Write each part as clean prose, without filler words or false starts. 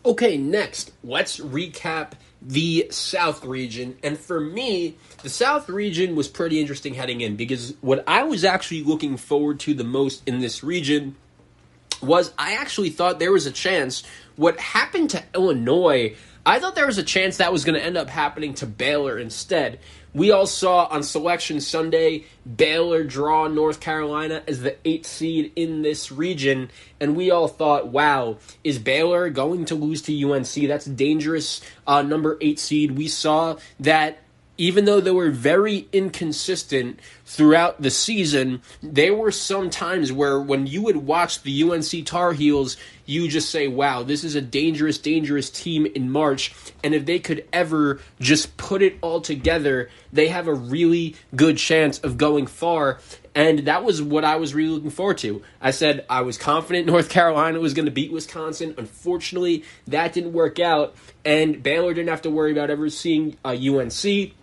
Okay, next, let's recap the South region. And for me, the South region was pretty interesting heading in because what I was actually looking forward to the most in this region was I actually thought there was a chance what happened to Illinois, I thought there was a chance that was going to end up happening to Baylor instead. We all saw on Selection Sunday Baylor draw North Carolina as the 8th seed in this region, and we all thought, wow, is Baylor going to lose to UNC? That's dangerous, number 8 seed. We saw that even though they were very inconsistent throughout the season, there were some times where when you would watch the UNC Tar Heels, you just say, wow, this is a dangerous, dangerous team in March. And if they could ever just put it all together, they have a really good chance of going far. And that was what I was really looking forward to. I said I was confident North Carolina was going to beat Wisconsin. Unfortunately, that didn't work out. And Baylor didn't have to worry about ever seeing UNC.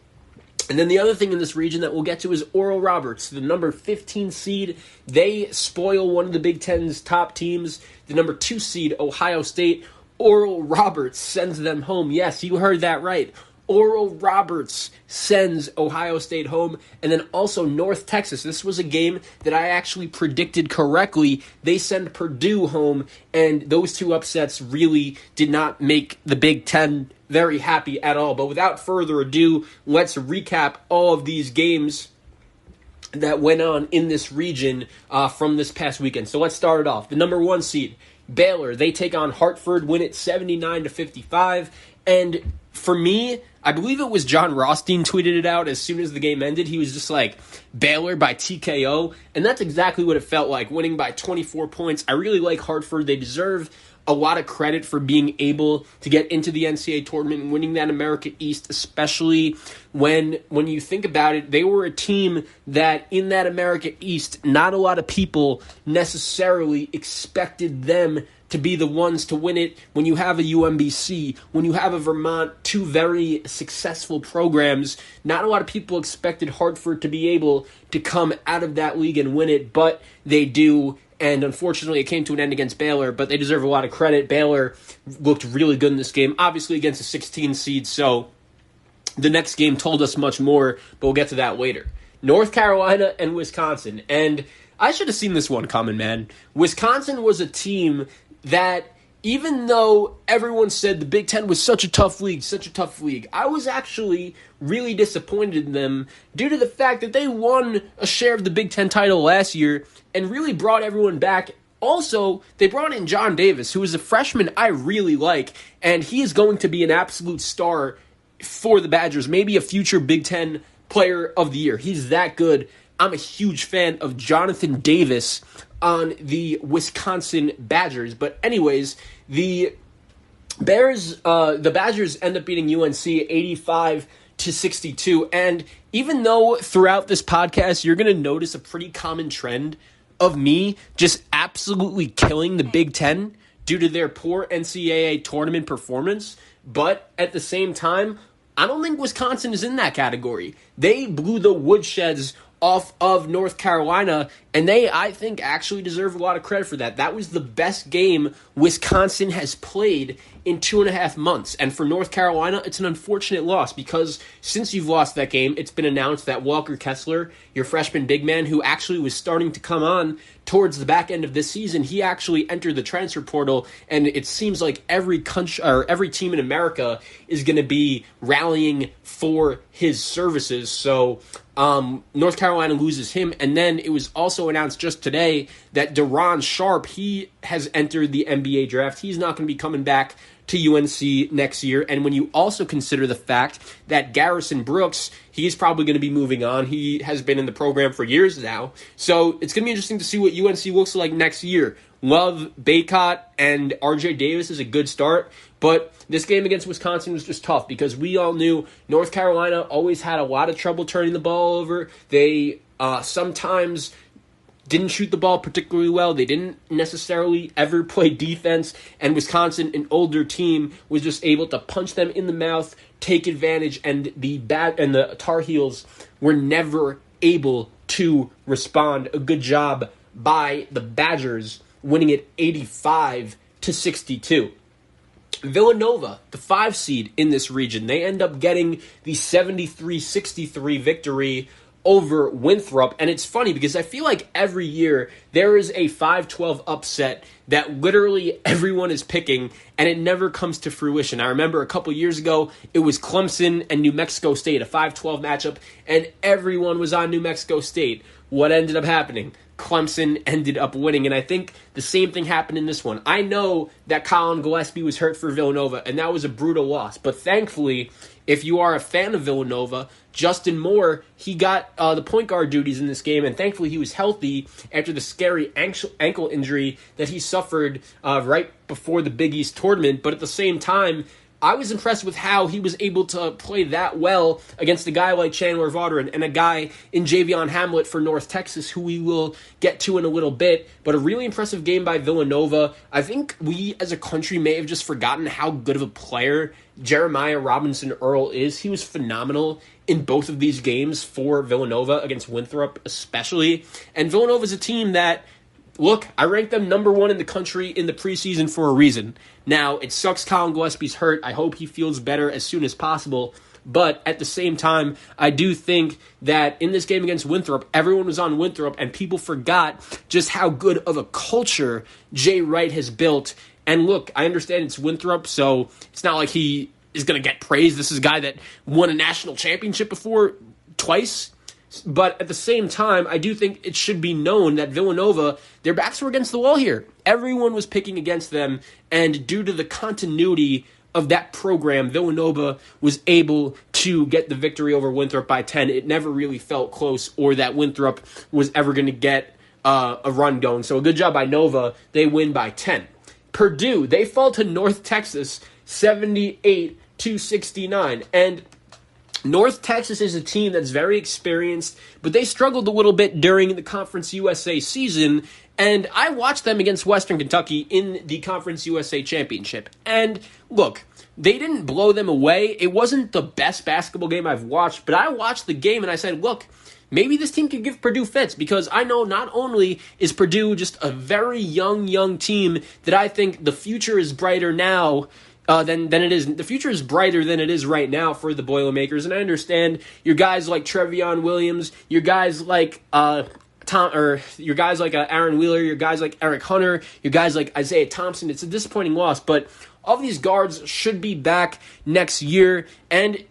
And then the other thing in this region that we'll get to is Oral Roberts, the number 15 seed. They spoil one of the Big Ten's top teams, the number 2 seed, Ohio State. Oral Roberts sends them home. Yes, you heard that right. Oral Roberts sends Ohio State home. And then also North Texas. This was a game that I actually predicted correctly. They send Purdue home, and those two upsets really did not make the Big Ten very happy at all. But without further ado, let's recap all of these games that went on in this region from this past weekend. So let's start it off. The number 1 seed, Baylor, they take on Hartford, win it 79-55. And for me, I believe it was John Rothstein tweeted it out as soon as the game ended. He was just like, Baylor by TKO. And that's exactly what it felt like, winning by 24 points. I really like Hartford. They deserve a lot of credit for being able to get into the NCAA tournament and winning that America East, especially when you think about it, they were a team that in that America East, not a lot of people necessarily expected them to be the ones to win it. When you have a UMBC, when you have a Vermont, two very successful programs, not a lot of people expected Hartford to be able to come out of that league and win it, but they do. And unfortunately, it came to an end against Baylor, but they deserve a lot of credit. Baylor looked really good in this game, obviously against a 16 seed, so the next game told us much more, but we'll get to that later. North Carolina and Wisconsin, and I should have seen this one coming, man. Wisconsin was a team that, even though everyone said the Big Ten was such a tough league, I was actually really disappointed in them due to the fact that they won a share of the Big Ten title last year and really brought everyone back. Also, they brought in John Davis, who is a freshman I really like, and he is going to be an absolute star for the Badgers, maybe a future Big Ten player of the year. He's that good. I'm a huge fan of Jonathan Davis on the Wisconsin Badgers. But anyways, the Badgers end up beating UNC 85-62. And even though throughout this podcast you're going to notice a pretty common trend of me just absolutely killing the Big Ten due to their poor NCAA tournament performance, but at the same time, I don't think Wisconsin is in that category. They blew the woodsheds off of North Carolina, and they, I think, actually deserve a lot of credit for that. That was the best game Wisconsin has played in 2.5 months. And for North Carolina, it's an unfortunate loss because since you've lost that game, it's been announced that Walker Kessler, your freshman big man, who actually was starting to come on towards the back end of this season, he actually entered the transfer portal, and it seems like every country or every team in America is going to be rallying for his services. So North Carolina loses him, and then it was also announced just today that Deron Sharp, he has entered the NBA draft. He's not going to be coming back to UNC next year. And when you also consider the fact that Garrison Brooks, he's probably going to be moving on. He has been in the program for years now. So it's going to be interesting to see what UNC looks like next year. Love Baycott and RJ Davis is a good start, but this game against Wisconsin was just tough because we all knew North Carolina always had a lot of trouble turning the ball over. They sometimes didn't shoot the ball particularly well. They didn't necessarily ever play defense, and Wisconsin, an older team, was just able to punch them in the mouth, take advantage, and the Tar Heels were never able to respond. A good job by the Badgers, winning it 85-62. Villanova, the 5 seed in this region, they end up getting the 73-63 victory over Winthrop. And it's funny because I feel like every year there is a 5-12 upset that literally everyone is picking and it never comes to fruition. I remember a couple years ago, it was Clemson and New Mexico State, a 5-12 matchup, and everyone was on New Mexico State. What ended up happening? Clemson ended up winning, and I think the same thing happened in this one. I know that Colin Gillespie was hurt for Villanova, and that was a brutal loss, but thankfully, if you are a fan of Villanova, Justin Moore, he got the point guard duties in this game, and thankfully he was healthy after the scary ankle injury that he suffered right before the Big East tournament, but at the same time, I was impressed with how he was able to play that well against a guy like Chandler Vardaran and a guy in Javion Hamlet for North Texas, who we will get to in a little bit. But a really impressive game by Villanova. I think we as a country may have just forgotten how good of a player Jeremiah Robinson Earl is. He was phenomenal in both of these games for Villanova, against Winthrop especially. And Villanova is a team that, look, I ranked them number 1 in the country in the preseason for a reason. Now, it sucks Colin Gillespie's hurt. I hope he feels better as soon as possible. But at the same time, I do think that in this game against Winthrop, everyone was on Winthrop, and people forgot just how good of a culture Jay Wright has built. And look, I understand it's Winthrop, so it's not like he is going to get praised. This is a guy that won a national championship before twice. But at the same time, I do think it should be known that Villanova, their backs were against the wall here. Everyone was picking against them, and due to the continuity of that program, Villanova was able to get the victory over Winthrop by 10. It never really felt close or that Winthrop was ever going to get a run going. So a good job by Nova. They win by 10. Purdue, they fall to North Texas 78-69. And North Texas is a team that's very experienced, but they struggled a little bit during the Conference USA season, and I watched them against Western Kentucky in the Conference USA Championship. And look, they didn't blow them away. It wasn't the best basketball game I've watched, but I watched the game and I said, look, maybe this team could give Purdue fits, because I know not only is Purdue just a very young team that I think the future is brighter now than it is. The future is brighter than it is right now for the Boilermakers, and I understand your guys like Trevion Williams, your guys like your guys like Aaron Wheeler, your guys like Eric Hunter, your guys like Isaiah Thompson. It's a disappointing loss, but all of these guards should be back next year, and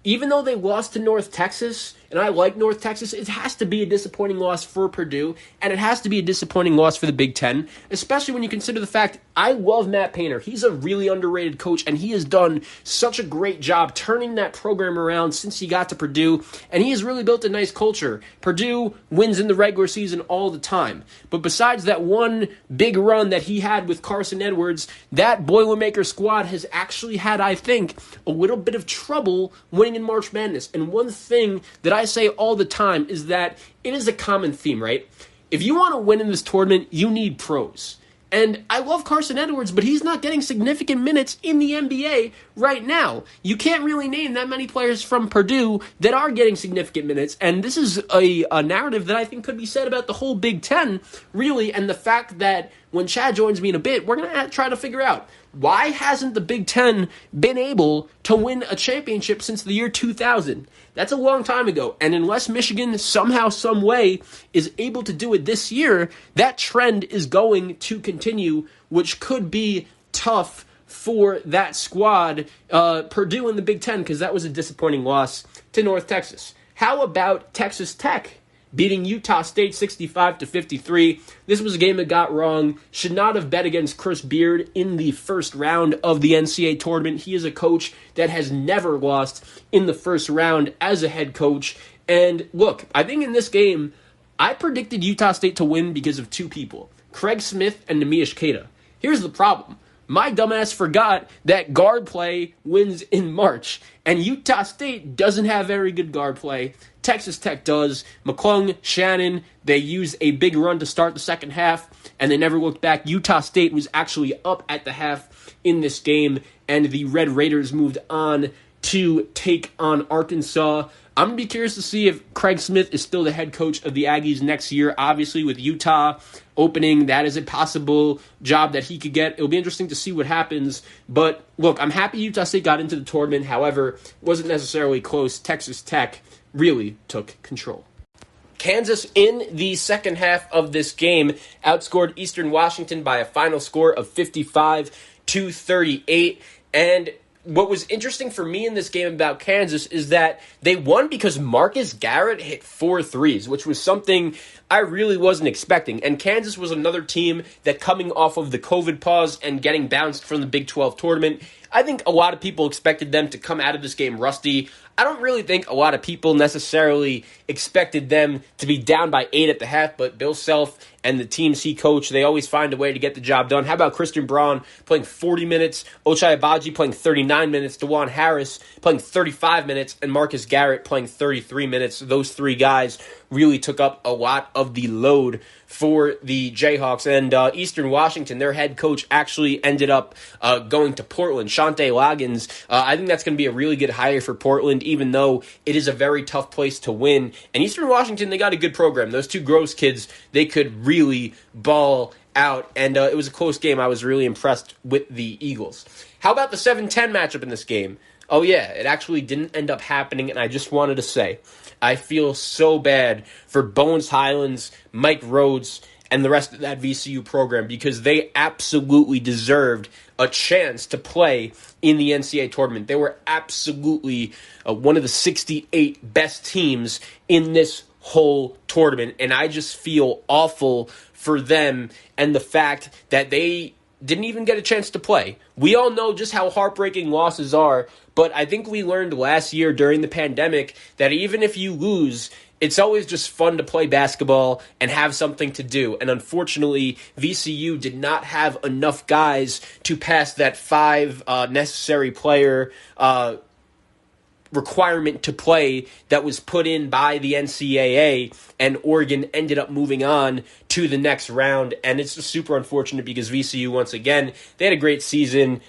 even though they lost to North Texas, and I like North Texas, it has to be a disappointing loss for Purdue, and it has to be a disappointing loss for the Big Ten, especially when you consider the fact I love Matt Painter. He's a really underrated coach, and he has done such a great job turning that program around since he got to Purdue, and he has really built a nice culture. Purdue wins in the regular season all the time, but besides that one big run that he had with Carson Edwards, that Boilermaker squad has actually had, I think, a little bit of trouble winning in March Madness. And one thing that I say all the time is that it is a common theme, right? If you want to win in this tournament, you need pros. And I love Carson Edwards, but he's not getting significant minutes in the NBA right now. You can't really name that many players from Purdue that are getting significant minutes, and this is a narrative that I think could be said about the whole Big Ten, really, and the fact that when Chad joins me in a bit, we're going to try to figure out, why hasn't the Big Ten been able to win a championship since the year 2000? That's a long time ago, and unless Michigan somehow, some way is able to do it this year, that trend is going to continue, which could be tough for that squad, Purdue in the Big Ten, because that was a disappointing loss to North Texas. How about Texas Tech beating Utah State 65-53? This was a game that got wrong. Should not have bet against Chris Beard in the first round of the NCAA tournament. He is a coach that has never lost in the first round as a head coach. And look, I think in this game, I predicted Utah State to win because of two people, Craig Smith and Nemish Queta. Here's the problem. My dumbass forgot that guard play wins in March, and Utah State doesn't have very good guard play. Texas Tech does. McClung, Shannon, they used a big run to start the second half, and they never looked back. Utah State was actually up at the half in this game, and the Red Raiders moved on to take on Arkansas. I'm going to be curious to see if Craig Smith is still the head coach of the Aggies next year. Obviously, with Utah opening, that is a possible job that he could get. It'll be interesting to see what happens. But look, I'm happy Utah State got into the tournament. However, it wasn't necessarily close. Texas Tech really took control. Kansas, in the second half of this game, outscored Eastern Washington by a final score of 55-38. And what was interesting for me in this game about Kansas is that they won because Marcus Garrett hit 4 threes, which was something I really wasn't expecting. And Kansas was another team that, coming off of the COVID pause and getting bounced from the Big 12 tournament, I think a lot of people expected them to come out of this game rusty. I don't really think a lot of people necessarily expected them to be down by 8 at the half, but Bill Self and the teams he coached, they always find a way to get the job done. How about Christian Braun playing 40 minutes, Ochai Agbaji playing 39 minutes, DeJuan Harris playing 35 minutes, and Marcus Garrett playing 33 minutes. Those three guys really took up a lot of the load for the Jayhawks. And Eastern Washington, their head coach actually ended up going to Portland. Shante Loggins, I think that's going to be a really good hire for Portland, even though it is a very tough place to win. And Eastern Washington, they got a good program. Those two Gross kids, they could really ball out. And it was a close game. I was really impressed with the Eagles. How about the 7-10 matchup in this game? Oh, yeah, it actually didn't end up happening, and I just wanted to say, I feel so bad for Bones Highlands, Mike Rhodes, and the rest of that VCU program, because they absolutely deserved a chance to play in the NCAA tournament. They were absolutely one of the 68 best teams in this whole tournament, and I just feel awful for them and the fact that they didn't even get a chance to play. We all know just how heartbreaking losses are, but I think we learned last year during the pandemic that even if you lose, it's always just fun to play basketball and have something to do. And unfortunately, VCU did not have enough guys to pass that 5 necessary player requirement to play that was put in by the NCAA, and Oregon ended up moving on to the next round. And it's just super unfortunate because VCU, once again, they had a great season.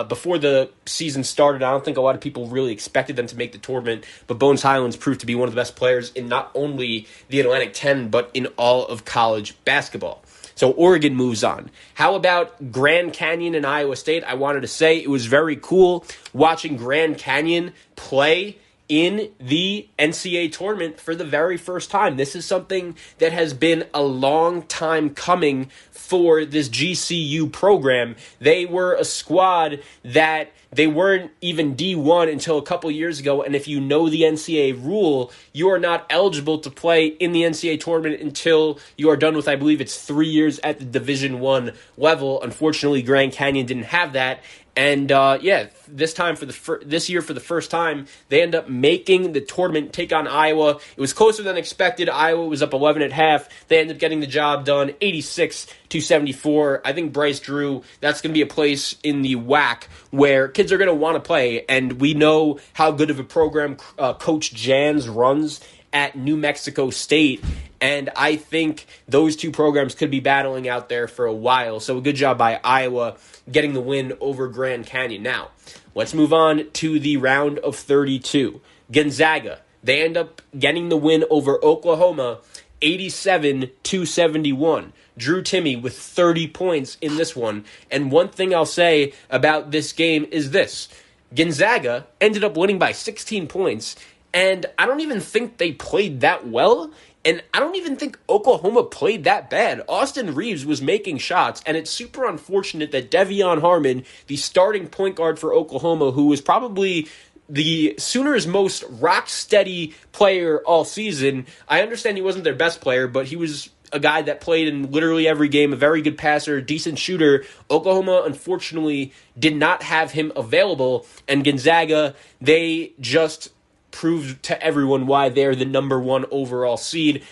Before the season started, I don't think a lot of people really expected them to make the tournament, but Bones Highlands proved to be one of the best players in not only the Atlantic 10, but in all of college basketball. So Oregon moves on. How about Grand Canyon and Iowa State? I wanted to say it was very cool watching Grand Canyon play in the NCAA tournament for the very first time. This is something that has been a long time coming for this GCU program. They were a squad that they weren't even D1 until a couple years ago, and if you know the NCAA rule, you are not eligible to play in the NCAA tournament until you are done with, I believe it's 3 years at the Division I level. Unfortunately, Grand Canyon didn't have that. And this year for the first time, they end up making the tournament, take on Iowa. It was closer than expected. Iowa was up 11 at half. They ended up getting the job done, 86-74. I think Bryce Drew, that's going to be a place in the WAC where kids are going to want to play. And we know how good of a program Coach Jans runs at New Mexico State. And I think those two programs could be battling out there for a while. So a good job by Iowa getting the win over Grand Canyon. Now, let's move on to the round of 32. Gonzaga, they end up getting the win over Oklahoma, 87-71. Drew Timme with 30 points in this one. And one thing I'll say about this game is this. Gonzaga ended up winning by 16 points, and I don't even think they played that well. And I don't even think Oklahoma played that bad. Austin Reeves was making shots, and it's super unfortunate that Devion Harmon, the starting point guard for Oklahoma, who was probably the Sooners' most rock-steady player all season. I understand he wasn't their best player, but he was a guy that played in literally every game, a very good passer, decent shooter. Oklahoma, unfortunately, did not have him available, and Gonzaga, they just proved to everyone why they're the number 1 overall seed.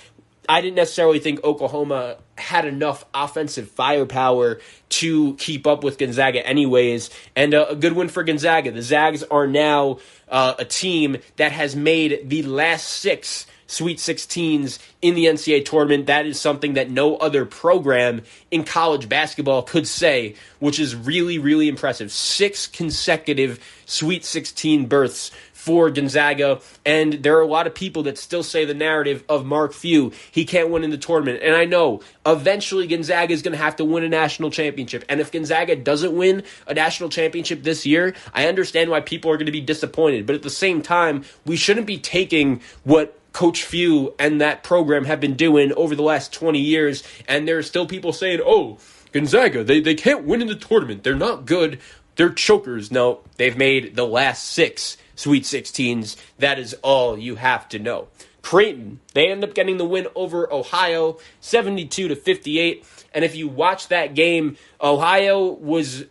I didn't necessarily think Oklahoma had enough offensive firepower to keep up with Gonzaga anyways, and a good win for Gonzaga. The Zags are now a team that has made the last 6 Sweet 16s in the NCAA tournament. That is something that no other program in college basketball could say, which is really, really impressive. 6 consecutive Sweet 16 berths for Gonzaga, and there are a lot of people that still say the narrative of Mark Few, he can't win in the tournament. And I know eventually Gonzaga is going to have to win a national championship. And if Gonzaga doesn't win a national championship this year, I understand why people are going to be disappointed. But at the same time, we shouldn't be taking what Coach Few and that program have been doing over the last 20 years, and there are still people saying, oh, Gonzaga, they can't win in the tournament. They're not good. They're chokers. No, they've made the last 6 Sweet 16s. That is all you have to know. Creighton, they end up getting the win over Ohio, 72-58. And if you watch that game, Ohio was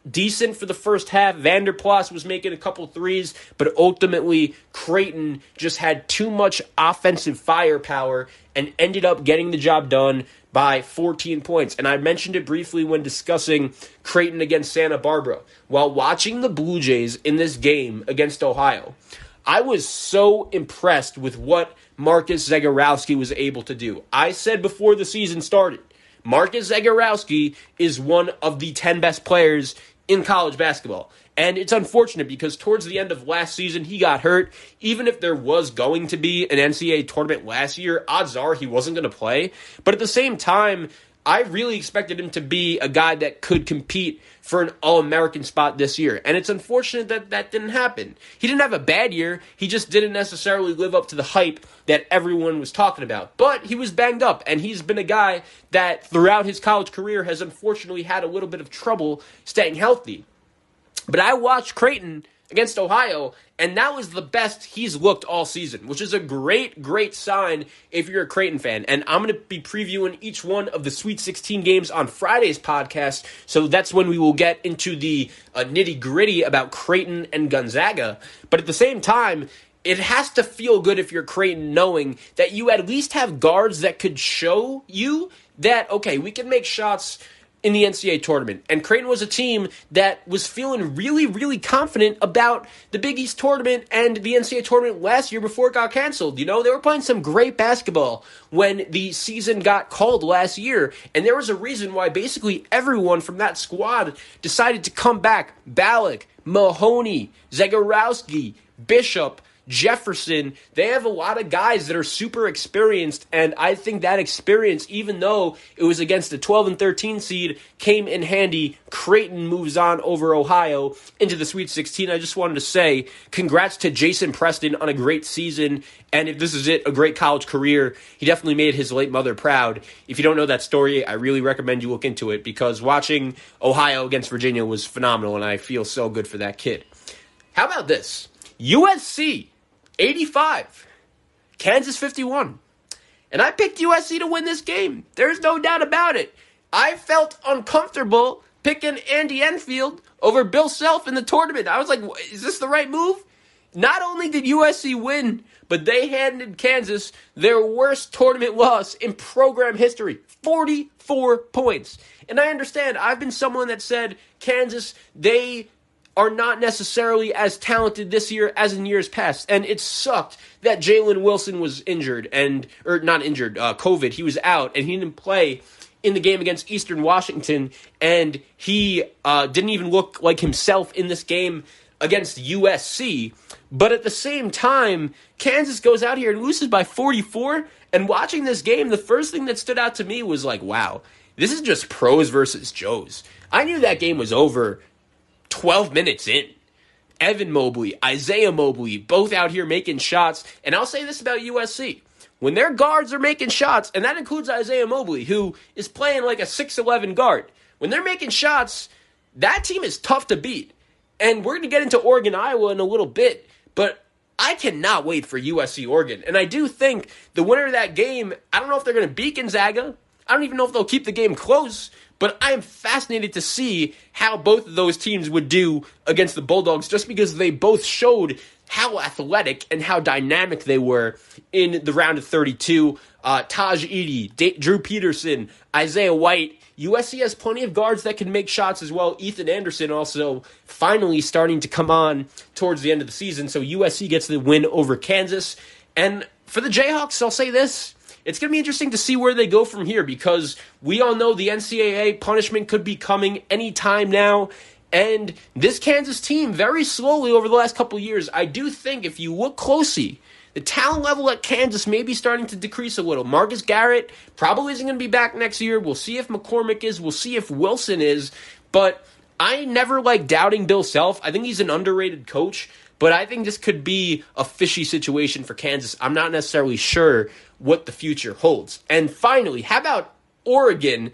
decent for the first half. Vanderplas was making a couple threes, but ultimately Creighton just had too much offensive firepower and ended up getting the job done by 14 points. And I mentioned it briefly when discussing Creighton against Santa Barbara. While watching the Blue Jays in this game against Ohio, I was so impressed with what Marcus Zagorowski was able to do. I said before the season started, Marcus Zagorowski is one of the 10 best players in college basketball. And it's unfortunate because towards the end of last season, he got hurt. Even if there was going to be an NCAA tournament last year, odds are he wasn't going to play. But at the same time, I really expected him to be a guy that could compete for an All-American spot this year. And it's unfortunate that that didn't happen. He didn't have a bad year. He just didn't necessarily live up to the hype that everyone was talking about. But he was banged up, and he's been a guy that throughout his college career has unfortunately had a little bit of trouble staying healthy. But I watched Creighton against Ohio, and that was the best he's looked all season, which is a great, great sign if you're a Creighton fan. And I'm going to be previewing each one of the Sweet 16 games on Friday's podcast, so that's when we will get into the nitty-gritty about Creighton and Gonzaga. But at the same time, it has to feel good if you're Creighton knowing that you at least have guards that could show you that, okay, we can make shots in the NCAA tournament. And Creighton was a team that was feeling really, really confident about the Big East tournament and the NCAA tournament last year before it got canceled. You know, they were playing some great basketball when the season got called last year. And there was a reason why basically everyone from that squad decided to come back. Ballack, Mahoney, Zagorowski, Bishop, Jefferson. They have a lot of guys that are super experienced, and I think that experience, even though it was against a 12 and 13 seed, came in handy. Creighton moves on over Ohio into the Sweet 16. I just wanted to say congrats to Jason Preston on a great season, and if this is it, a great college career. He definitely made his late mother proud. If you don't know that story, I really recommend you look into it, because watching Ohio against Virginia was phenomenal, and I feel so good for that kid. How about this? USC 85, Kansas 51. And I picked USC to win this game. There's no doubt about it. I felt uncomfortable picking Andy Enfield over Bill Self in the tournament. I was like, is this the right move? Not only did USC win, but they handed Kansas their worst tournament loss in program history, 44 points. And I understand, I've been someone that said Kansas, they are not necessarily as talented this year as in years past. And it sucked that Jalen Wilson was injured, COVID. He was out, and he didn't play in the game against Eastern Washington, and he didn't even look like himself in this game against USC. But at the same time, Kansas goes out here and loses by 44, and watching this game, the first thing that stood out to me was like, wow, this is just pros versus Joes. I knew that game was over 12 minutes in. Evan Mobley, Isaiah Mobley, both out here making shots. And I'll say this about USC. When their guards are making shots, and that includes Isaiah Mobley, who is playing like a 6'11 guard. When they're making shots, that team is tough to beat. And we're going to get into Oregon, Iowa in a little bit. But I cannot wait for USC Oregon. And I do think the winner of that game, I don't know if they're going to beat Gonzaga. I don't even know if they'll keep the game close. But I am fascinated to see how both of those teams would do against the Bulldogs, just because they both showed how athletic and how dynamic they were in the round of 32. Taj Edey, Drew Peterson, Isaiah White. USC has plenty of guards that can make shots as well. Ethan Anderson also finally starting to come on towards the end of the season. So USC gets the win over Kansas. And for the Jayhawks, I'll say this. It's going to be interesting to see where they go from here because we all know the NCAA punishment could be coming anytime now. And this Kansas team, very slowly over the last couple of years, I do think if you look closely, the talent level at Kansas may be starting to decrease a little. Marcus Garrett probably isn't going to be back next year. We'll see if McCormick is. We'll see if Wilson is. But I never like doubting Bill Self. I think he's an underrated coach. But I think this could be a fishy situation for Kansas. I'm not necessarily sure what the future holds. And finally, how about Oregon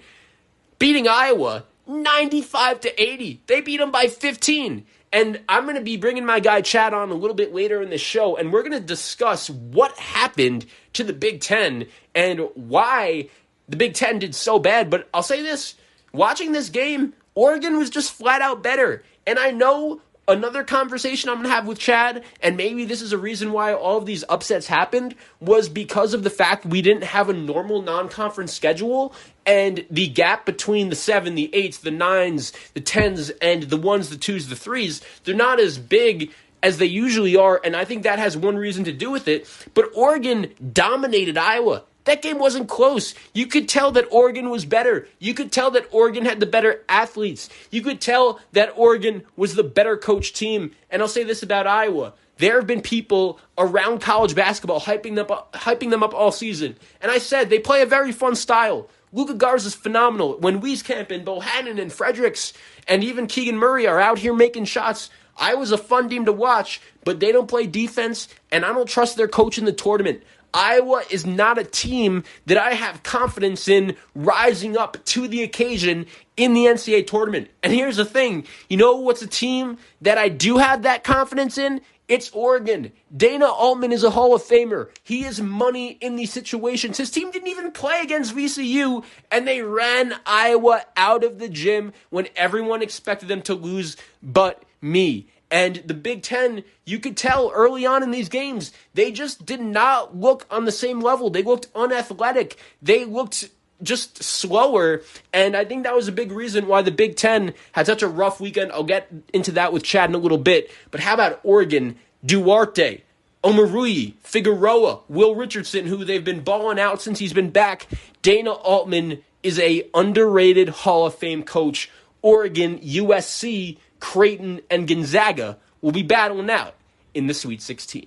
beating Iowa 95-80? They beat them by 15. And I'm going to be bringing my guy Chad on a little bit later in the show, and we're going to discuss what happened to the Big Ten and why the Big Ten did so bad. But I'll say this, watching this game, Oregon was just flat out better. And I know another conversation I'm going to have with Chad, and maybe this is a reason why all of these upsets happened, was because of the fact we didn't have a normal non-conference schedule, and the gap between the 7, the 8s, the 9s, the 10s, and the 1s, the 2s, the 3s, they're not as big as they usually are, and I think that has one reason to do with it. But Oregon dominated Iowa. That game wasn't close. You could tell that Oregon was better. You could tell that Oregon had the better athletes. You could tell that Oregon was the better coach team. And I'll say this about Iowa. There have been people around college basketball hyping them up all season. And I said they play a very fun style. Luka Garza's phenomenal. When Wieskamp and Bohannon and Fredericks and even Keegan Murray are out here making shots, Iowa's a fun team to watch, but they don't play defense, and I don't trust their coach in the tournament. Iowa is not a team that I have confidence in rising up to the occasion in the NCAA tournament. And here's the thing. You know what's a team that I do have that confidence in? It's Oregon. Dana Altman is a Hall of Famer. He is money in these situations. His team didn't even play against VCU, and they ran Iowa out of the gym when everyone expected them to lose but me. And the Big Ten, you could tell early on in these games, they just did not look on the same level. They looked unathletic. They looked just slower. And I think that was a big reason why the Big Ten had such a rough weekend. I'll get into that with Chad in a little bit. But how about Oregon, Duarte, Omarui, Figueroa, Will Richardson, who they've been balling out since he's been back. Dana Altman is a underrated Hall of Fame coach. Oregon, USC, Creighton, and Gonzaga will be battling out in the Sweet 16.